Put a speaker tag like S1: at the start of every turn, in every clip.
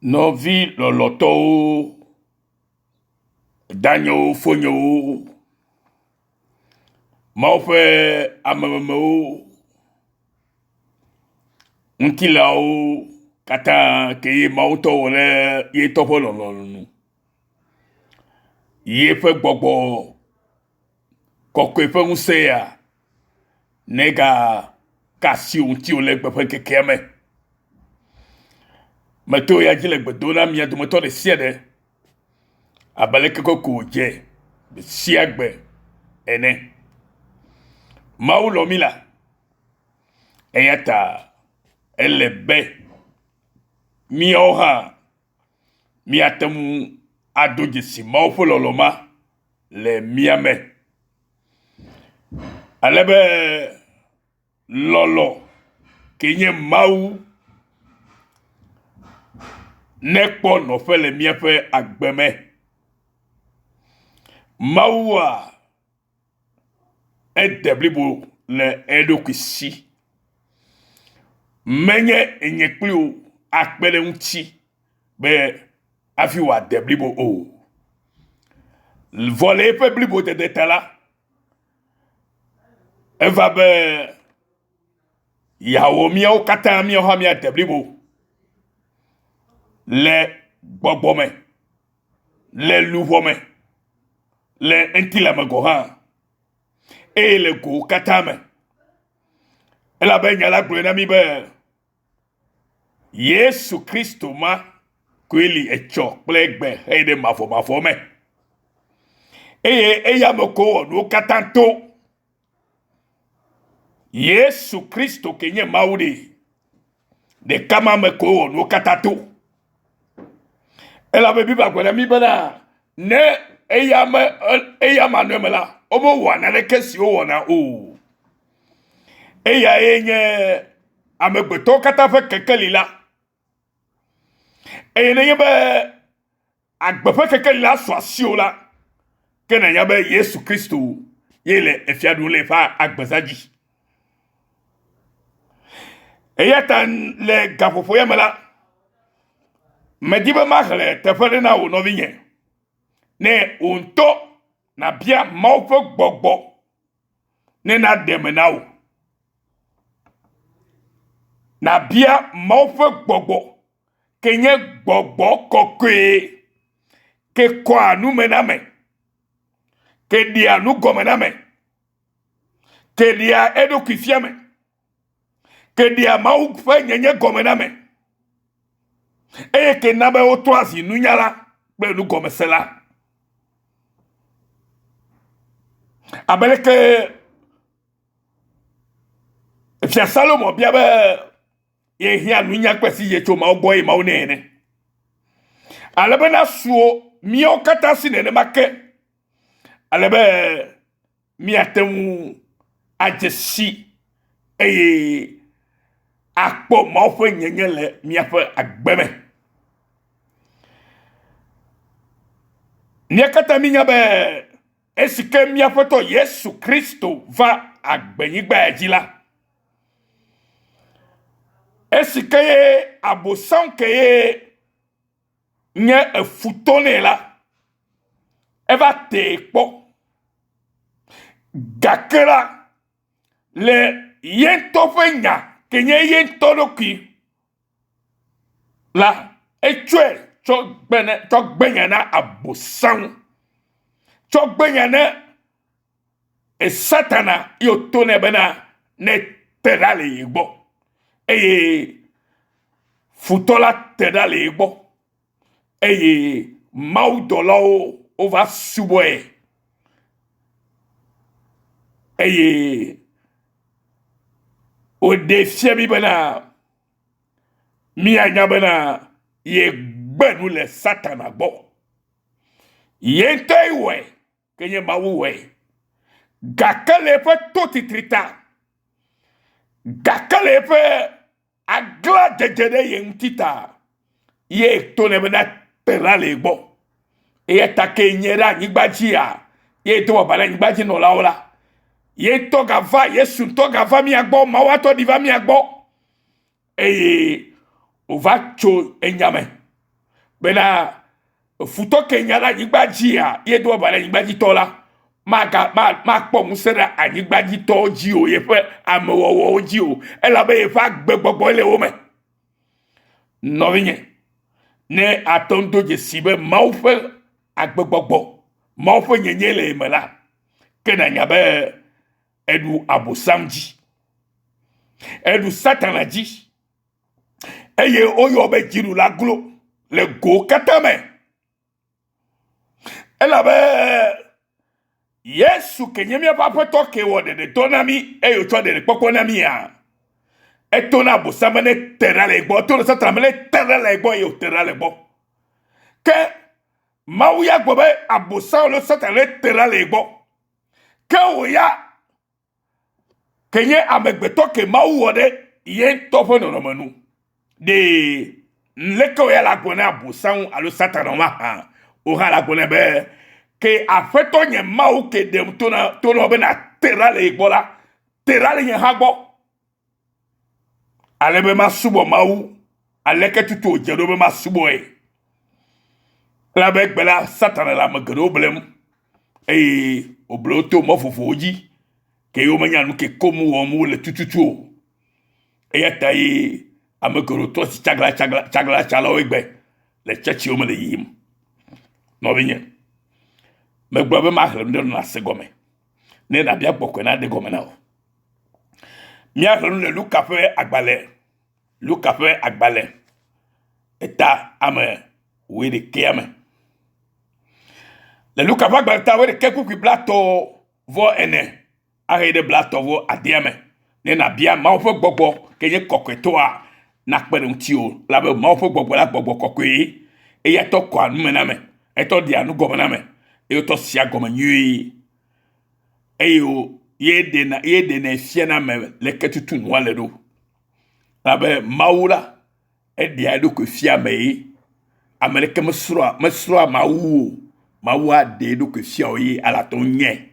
S1: Novi loloto danyo fonyo maufe amamamo unkilao kata ke mauto le ye topo lolonu ye fe gbogbo kokwe fe unseya nega kasi unti ole gbefe kekeme mato ya jile gbedona mi adu moto de siede abale koko je be siagbe ene maulo mila eyata elebe mi oha mi atemu adoje si maufo loloma le miame alebe lolo kenye mau nekpo no fe le miafe agbeme maua edeblibo le edokisi menye enyekplio akpele unti be afi wa deblibo o vole pe blibo de detala eva be yawo mi o kata mi o ha mi deblibo le gbogbome le luvome le entila magoha e le go katame ela be nyala glena mi be Yesu Kristo ma kweli echo plegbe ede mafo me eya moko no katanto Yesu Kristo kenye maudi de kama meko no katato ela be biba kwena mi bana ne eya ma no mela omo wana le kesi o wana o eya enye amegbeto kata fe kekelila ene yebe agbefe kekelila so asiola kena yabe Yesu Kristo yele efiadu le fa agbezaji eyatan le gafofo yemela medibe mahle tefere na wo no vinye ne unto na bia maufo gbogbo ne na demenawo na bia maufo gbogbo kenye gbogbo kokwe ke kwa anu mename ke dia anu gomename ke dia edo kifiame ke dia maufe nyenye gomename ke nabe otoasi nunyala be nu gomesela abeleke fia Salomo biabe ye hia nunya kwesi ye choma ogoy ma onene alebe na suo mi okata sinene make alebe mi atemu ajesi akpo ma ofo nyenyele mi afa agbeme ni akata mi nyabe esike mi afoto Yesu Kristo va agbenyigba ejila esike abosan ke nye efutone la eva te po gakera le yento fenya kenye yento doki la etwe chogbenya na abosan chogbenya na satana yotone bena ne terale igbo futola tedale igbo maudolo ova suboe o defie mi bena mi anya bena ye gbenu le satana gbo yente iwe kenye mawuwe gakale pe totitrita gakale pe agla dejede ye ntita ye tone bena terale gbo ye take nyera nyigbajia ye to bala nyigbaji no laola ye to gava Yesu to gava mi agbo mawato diva mi agbo o va cho enyame bena futo kenya la nyigbaji a ye do ba la nyigbaji to la ma po musera anyigbaji to ji o ye fe amewowo ji o e la be ye fa gbegbogbo le o me no vinye ne atondo je sibe ma fe agbegbogbo ma fe nyenye le me la kena nyabe edu abosamji edu satanaji eye oyo be jiru la glo le go katame ela be Yesu kenyemia papa toke wode de tonami eyo chode de pokonami ya etona bosamene terale gbo to satramele terale gbo yo terale gbo ke mawuya gbo be abosa lo satale terale gbo ke oya kenye amegbeto ke mawu wode yen topo no manu de nleko ya la gona abosan alo satana ma ha o ha la gona be ke afeto nye mawu ke dem tona be na terale igbola terale nye hagbo alebe masubo mawu aleke tutu ojedo be masubo la be gbela satana la magado blem obloto mofofo oji ke yo manya nu ke komu wo mu le tututu tayi amekoro to si chagla chala wegbe le chachi o me le yim no binye me gbo be ma hlem de na segome ne na bia gbokwe na de gome na o mi ahlem le Luka fe agbale eta ame we de kiame le Luka fa agbale ta we de keku ki blato vo ene are de blato vo adiame ne na bia ma o fe gbogbo kenye kokweto a na kpere ti o la be ma o fe gbogbo la gbogbo kokwe e ya to kwa nu na me e to dia nu gome na me e to sia gome nyi e yo ye de na fie na me le ketutu no ale do la be maula e dia do ko fia me ameleke mesro mawu ade do ko fia o yi ala to nye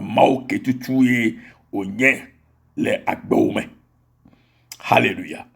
S1: mawu ketutu ye o nye le agbo me hallelujah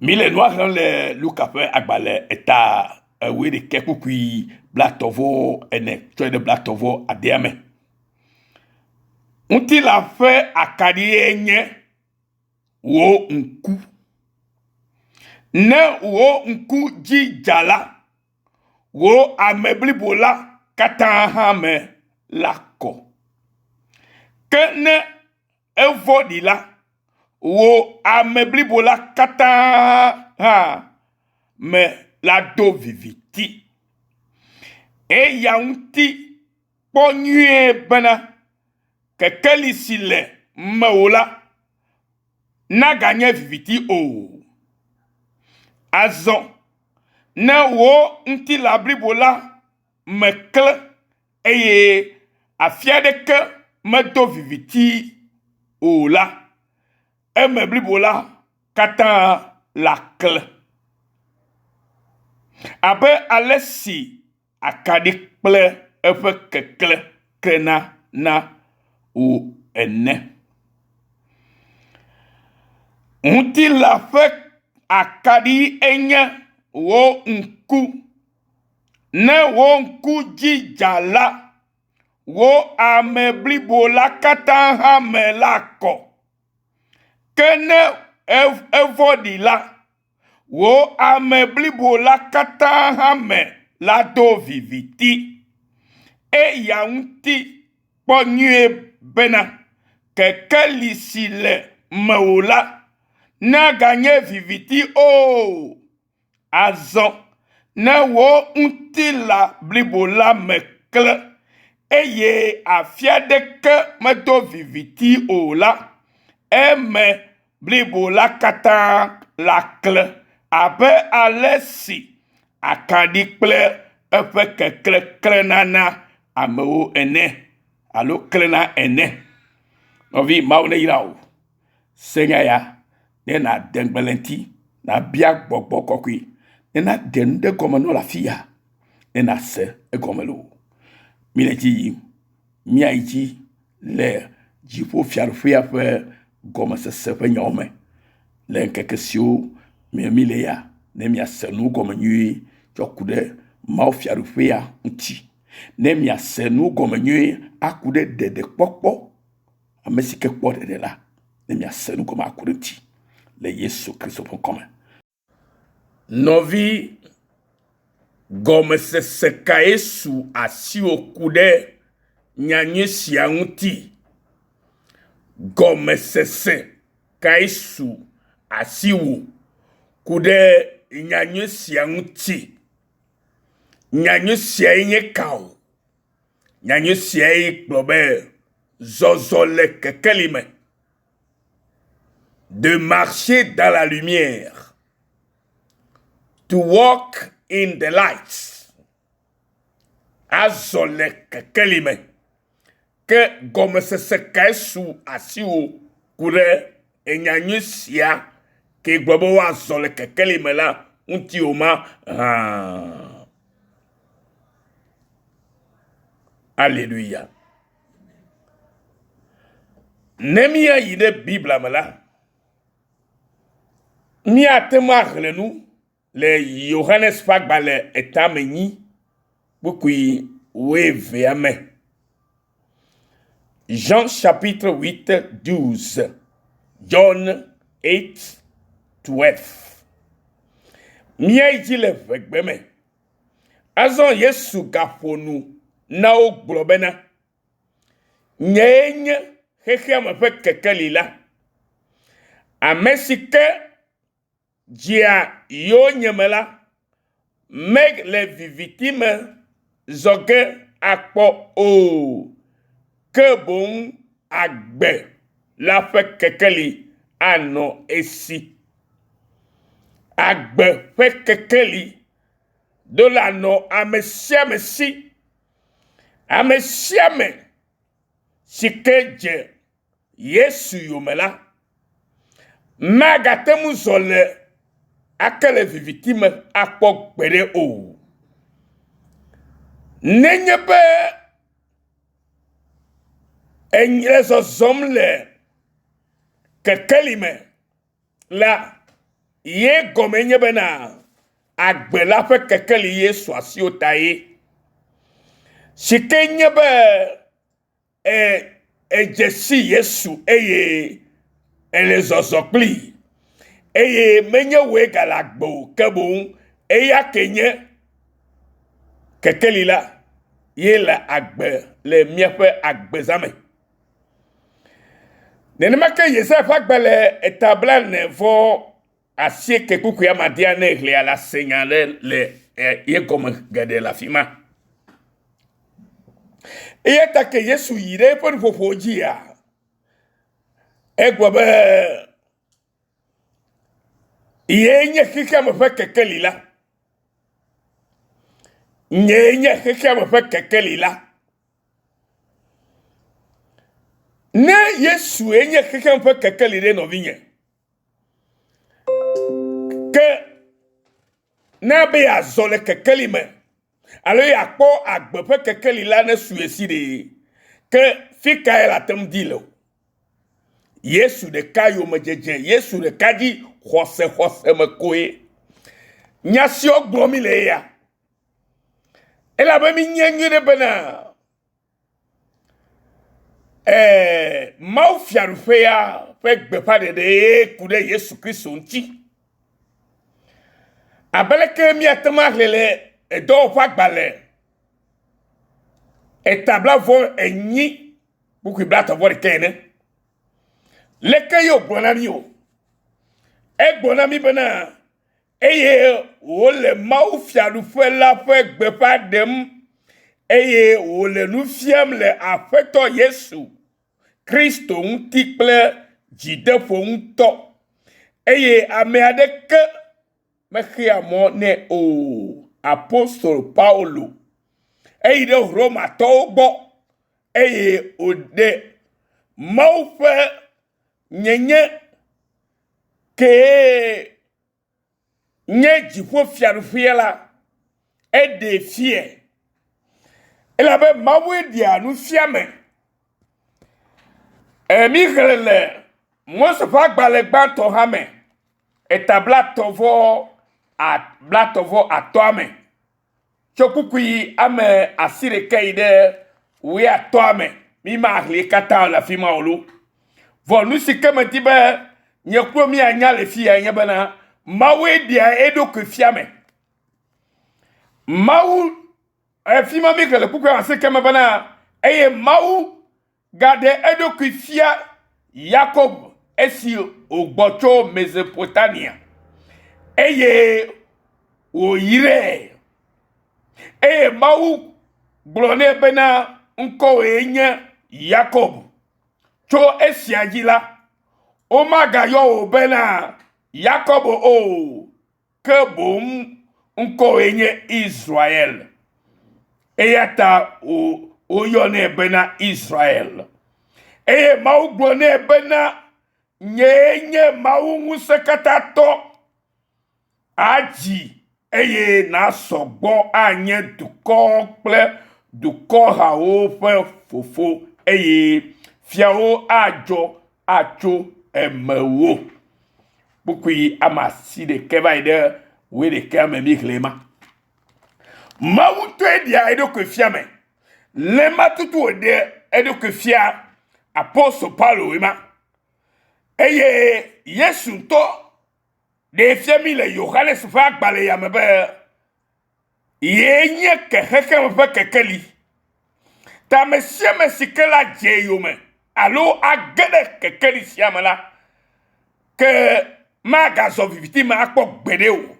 S1: mile noir le Luka fe agbale eta we de kekukui blatovo ene to de blatovo adiame unti la fe akadi enye wo nku ne wo nku jijala wo ameblibola kataha me lako kene evodila wo ameblibola kataha me la do viviti e ya unti ponyue bana kekeli sile meola na ganye viviti o azon na wo unti la bribola mekle eye afiade ke me do viviti o la e me bribola kata la kle abe alesi akadi kple efe kekle krena na o ene unti la fe akadi enye wo nku ne wo nku jijala wo ameblibola kata ha me lako kene evodila wo ameblibola kata ha me la do viviti e ya unti ponyue bena kekeli sile meola na ganye viviti o azon na wo unti la blibola mekle eye afiade ke me do viviti o la eme blibola kata la kle abe alesi akadi kple efe kekle klenana ameo ene alo klena ene novi maune irao senya ya ne na dengbelenti na bia gbogbo kokwi ne na dende gomeno la fia ne na se egomelo mileti mi aiji le jipo fiarfia fe goma se fe nyome le nkekesio mi ya ne miase nu gɔme nyuie tsɔku ɖe mawufiaɖuƒea ŋuti ne miase nu gɔme nyuie aku ɖe dedekpɔkpɔ ame si ke kpɔ ɖeɖe la ne miase nu gɔme aku ɖe ŋuti le Yesu Kristo ƒe ŋkɔme. Nɔvi, gɔmesese kae su asiwo ku ɖe nyanyui sia ŋuti. Gɔmesese kae su asiwo ku ɖe nyanyui sia ŋuti. Nyanyui sia nye kawo. Nyanyui sia kplɔ be zɔzɔ le kekeli me. De marcher dans la lumière. To walk in the light. Azɔ le kekeli me. Ke gɔmesese kae su asiwo ku ɖe nyanyui sia ke gblɔ be woazɔ le kekeli me la ŋuti o ma. Alléluia. Ne miayi ɖe Biblia me la, miate ŋu ahlẽ nu le Yohanes ƒe agbalẽ etame 8 bukui 20 me. Jean chapitre 8, 12. John 8, 12. Miayi dzi le vegbe me. Azɔ Yesu gaƒo nu na wo gblɔ bena, nyee nye xexea me ƒe kekeli la. Ame si ke dzia yo nye me la, le viviti me zɔ ge akpɔ o, ke boŋ agbe la ƒe kekeli anɔ esi. Agbe ƒe kekeli do la nɔ ame sia ame si. Ame sia ame si ke dze Yesu yome la, magate mu zɔ le ake le viviti me akpɔ gbeɖe o. Nenye be enyre zɔzɔm le kekeli me la, ye gɔme nye bena agbe la ƒe kekeli Yesu asiwo ta ye. Si ke nye be edze si Yesu eye ele zɔzɔ kpli eye menye woe gale agbe o ke boŋ eya ke nye kekeli la ye le agbe le miaƒe agbezame. Nenema ke Yesaya ƒe agbalẽ eta 49 kuku amadia ne hlia la senya le ye gɔme geɖe le afi ma. Eya ta ke Yesu yi ɖe eƒe nuƒoƒo dzia, egblɔ be ye nye xexea me ƒe kekeli la. Nye nye xexea me ƒe kekeli la. Ne Yesu nye xexea me ƒe kekeli ɖe nɔvinye, ke na be azɔ le kekeli me, alo yakpɔ agbe ƒe kekeli la ne su esi ɖe, ke fika la tem di le o. Yesu ɖeka yome dzedze, Yesu ɖeka dzi xɔse me koe. Nya siwo gblɔ mi le ya. Elabe mi nye nyuie ɖe bena mawufiaɖuƒea ƒe gbeƒã ɖeɖe ye ku ɖe Yesu Kristo ŋuti. Abeleke miate ŋu ahlẽ le edɔwɔƒe agbalẽ eta 28 bukui 31 ene. Leke yo gblɔ na mi o. Egblɔ na mi bena eye wole mawufiaɖuƒe la ƒe gbeƒã ɖem eye wole nu fiam le Aƒetɔ Yesu Kristo ŋuti kple dzideƒo ŋutɔ. Eye ame aɖeke mexea mɔ ne o. Apostol Paulo eyi ɖe Romatɔwo gbɔ eye wòɖe Mawu ƒe nyenye ke nye dziƒofiaɖuƒea la eɖe fie. Elabe Mawu ɖia nufiame. Mi xlẽ le Mose ƒe agbalẽ gbãtɔ hã me eta 30 a blatovo atoame chokukui ame asire kaide we atoame mi ma hli kata la fi ma olu vo nu sikeme tibe nyekro mi anya le fi anya bana mawe dia edo ke fiame mawu fi ma mi kele kuku asikeme bana eye mawu gade edo ke fia Jacob esi ogbocho Mesopotamia eye oyire eye mawu glone bena nko enye Jacob cho esi agila o maga yo bena Jacob o kebum nko enye Israel eyata o yone bena Israel eye mawu glone bena nye mawu ngusekatato aji eye na sogbo anye duko ha o fe fofo eye fiao ajo emewo bukui amasi de kebaide we de kame mi klema mawu to edia edo ko fiame lema tutu de edo ko fia apostle Paulo wema eye Yesu to de fiami le Yohanes fa gbale ya mebe yenye keheke mbe kekeli ta mesie mesikela jeyome alo agede kekeli siamala ke magazo viviti ma akpo gbede o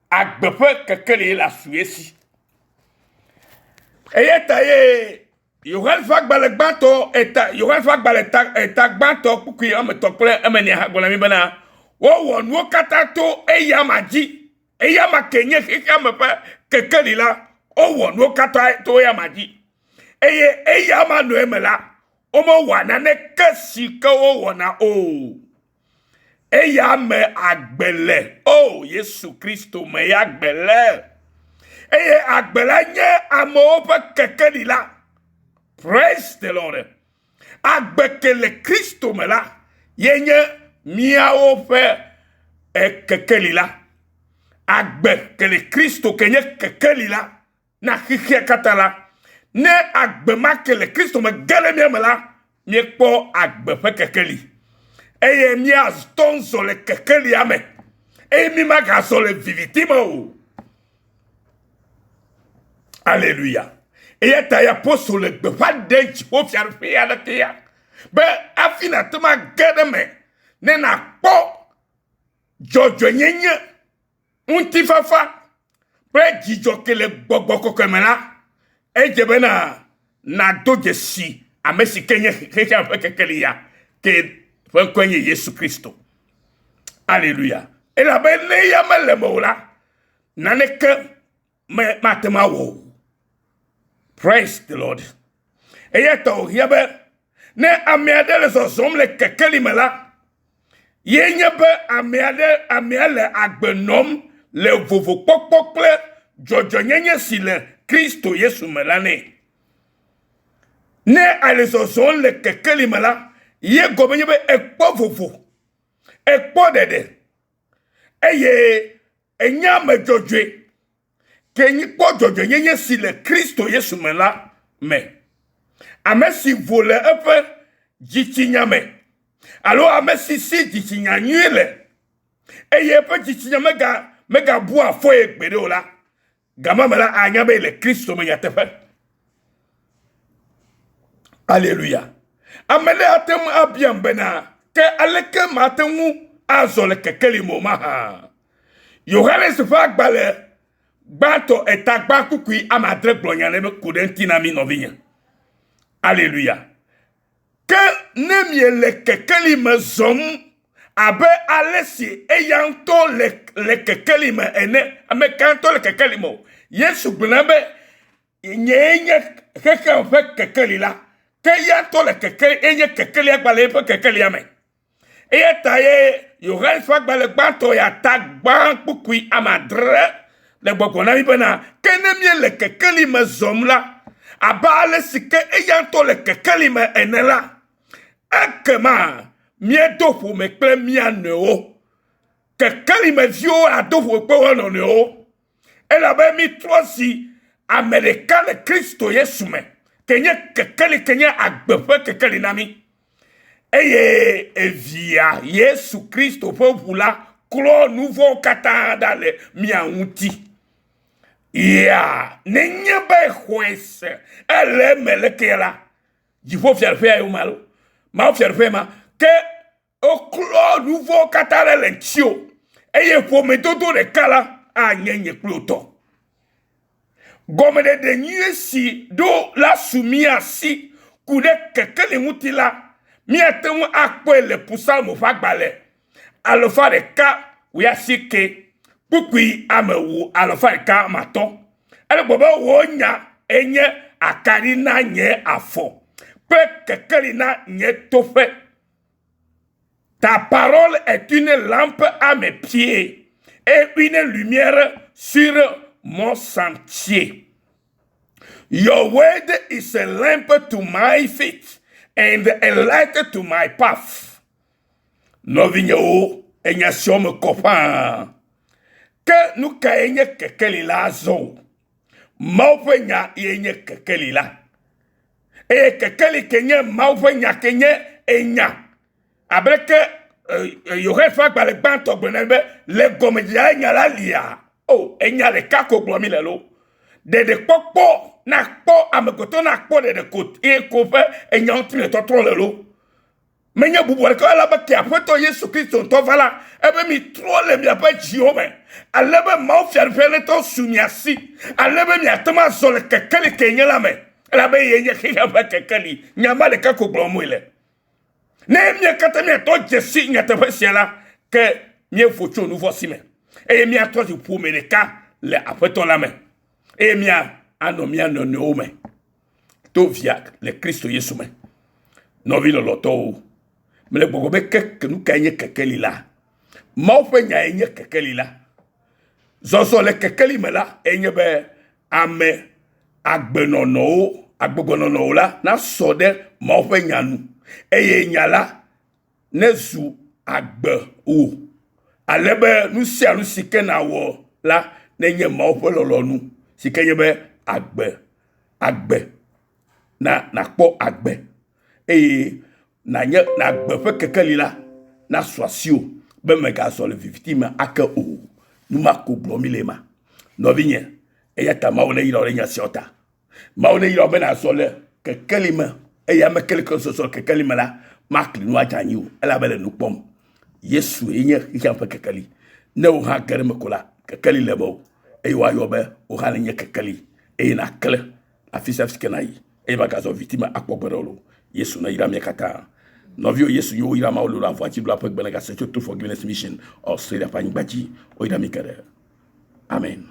S1: agbepe kekeli la suesi eye taye Yohanes fa gbale gbanto Yohanes fa gbale ta gbanto kuki ame tokle ameni ha gbola mi bana wo wonu katato eyama kenye kikamepe kekeli la o wonu kata to eyamaji eyama no emela o mo wana ne kasi ka o wona o eyame agbele o Yesu Kristo me agbele agbele nye amo pe kekeli la. Praise the Lord. Agbekele Kristo me la yenye miao fe kekeli la agbekele Kristo kenye kekeli la na hikia katala ne agbe makele Kristo me gele me la mi po agbe fe kekeli eye mi astonzo le kekeli ame mi magaso le vivitimo. Alléluia. Eye ta ya poso le gbe fa denji o fiar fe ya le kia be afina tuma gede me ne na po jojo nyenye unti fafa pre jijo kele gbogbo kokemela ejebe na doje si amesi kenye kecha kekeli ya ke kwenye Yesu Kristo. Alléluia. Et la belle ya mele mola naneke me matema wo. Praise the Lord. Eyeto yebe ne amiade le sosom le kekeli mela yenye be amiale agbenom le vovo pokpokple jojo nyenye si le Kristo Yesu melane ne ale sosom le kekeli mela ye gobenye be ekpo vovo ekpo dede eye enyame jojwe kenyi po jojo nyenye si le Kristo Yesu mela me amesi vole epe jichinyame alo amesi si jichinyanyele eye epe jichinyame mega bua fo egbede ola gama mela anyabe le Kristo me yatefe. Alléluia. Amele atem abiam bena ke aleke matemu azole kekeli moma ha Yohanes fa gbale gbato etagba kukui amadre glonyane me kudentina mi novinya. Alléluia. Que ne miele kekeli me zom abe alesi eyanto le kekeli me ene ame kanto le kekeli mo Yesu gbenabe nyenye keke fe kekeli la ke yanto le kekeli enye kekeli agbale pe kekeli ame eye taye Yohanes fa gbale gbato ya tagba kukui amadre le gbogona mi bena ke ne miele kekeli me zom la abale sike eyanto le kekeli me enela ekema miedo fu me kple mia neo kekeli me viwo adofo pe wono ne o elabe mi trosi Amerika le Kristo Yesu me kenye kekeli kenye agbefe kekeli nami eye evia Yesu Kristo pe vula klo nouveau kata dale miauti ya nenye be kwese ele melekela jifo fiarfe ayo malo ma fiarfe ma ke o klo nouveau kata le nchio eye fo metodo de kala anyenye kloto gomede de nyesi do la sumia si kude kekele mutila mi atemu akpo le pusa mo fagbale alofa de ka we asike pukui amewu alofa de ka maton ele bobo wonya enye akari na nye afo pe kekele na nye tofe. Ta parole est une lampe à mes pieds et une lumière sur mon sentier. Your word is a lamp to my feet and a light to my path. Novinho enya siome copain. Que nous kaenye kekeli la zo. Maupenya yenye kekeli la. E kekeli kenye maupenya kenye enya. Abreke yohe fak ba le banto gbenebe le gomedia enya la lia. Oh, enya de kako glomi lelo. De popo na po amekoto na po de kot e ko fe enya onti le totron lelo. Menye bubu ko ala ba ki apoto Yesu Kristo to vala ebe mi trole mi apa jiome. Alebe ma ofia fele to sumiasi. Alebe mi atama so le kekeli kenye la me. La be yenye kiya ba kekeli. Nyama de kako glomo ile. Ne mie kata mie to jesi nyate fesiela ke mie focho nouveau sime. E mie to ju pou meneka le apeton la me. E mie anomia no me. To via le Kristo Yesu me. No vi lo loto. Me le bogobe ke nu kanye kekeli la. Ma ofe nya enye kekeli la. Zozo le kekeli me la enye be ame agbenono la na sode ma ofe nya nu. Eye nyala nezu agbe o alebe nu si anu sike na wo la nenye ma opo lolonu sike yebe agbe na kpo agbe eye na nye na agbe fe kekeli la na swasio be mega so le victime aka o nu mako blomi lema no vinye eye ta ma wona yiro nya siota ma wona yiro be na so le kekeli ma et ya me quelque chose sur kekeli mala mark li noa janyu ela bele nu pom Yesu enye ki fa kekeli ne o ha gare me kola kekeli lebo e wa yo be o ha nye kekeli e na kle afisa fskenai e ba gazo victime akpogberolo Yesu na ira me kata no vio Yesu yo ira ma o la voici do la pek benega se to forgiveness mission Australia pa ngbaji o ira mi kere amen.